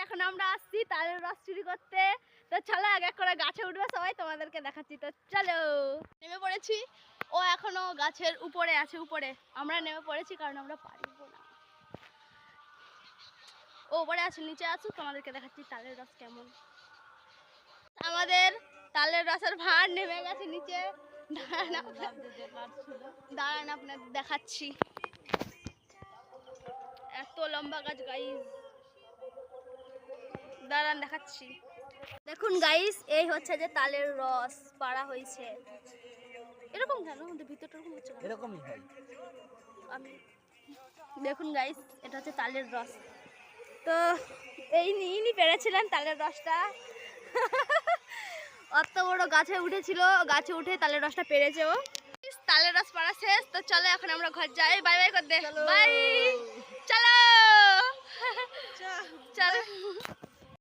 এখন আমরা আসছি তালের রস চুরি করতে। তো চলো এক এক করে গাছে উঠবে সবাই, তোমাদেরকে দেখাচ্ছি। তো চলো, নেমে পড়েছি। ও এখনো গাছের উপরে আছে, উপরে। আমরা নেমে পড়েছি কারণ আমরা পারবো না। ও উপরে আছে, নিচে আসুক, তোমাদেরকে দেখাচ্ছি তালের রস কেমন। আমাদের তালের রসের ভাঁড় নেমে গেছে নিচে। দাঁড়ান আপনাদের দেখাচ্ছি। এত লম্বা গাছ গাইস, দাঁড়ান দেখাচ্ছি। দেখুন গাইস, এই হচ্ছে যে তালের রস পাড়া হয়েছে। এরকম কেন আমাদের ভিতরটা এরকম হচ্ছে কেন? এরকমই হয়। আমি দেখুন গাইস, এটা হচ্ছে তালের রস। তো ইনি পেরেছিলেন তালের রসটা। অত বড় গাছে উঠেছিল, গাছে উঠে তালের রসটা পেরেছে ও। তালের রস পাড়া শেষ। তো চলো এখন আমরা ঘর যাই। বাই বাই করে দে। বাই, চলো চলো।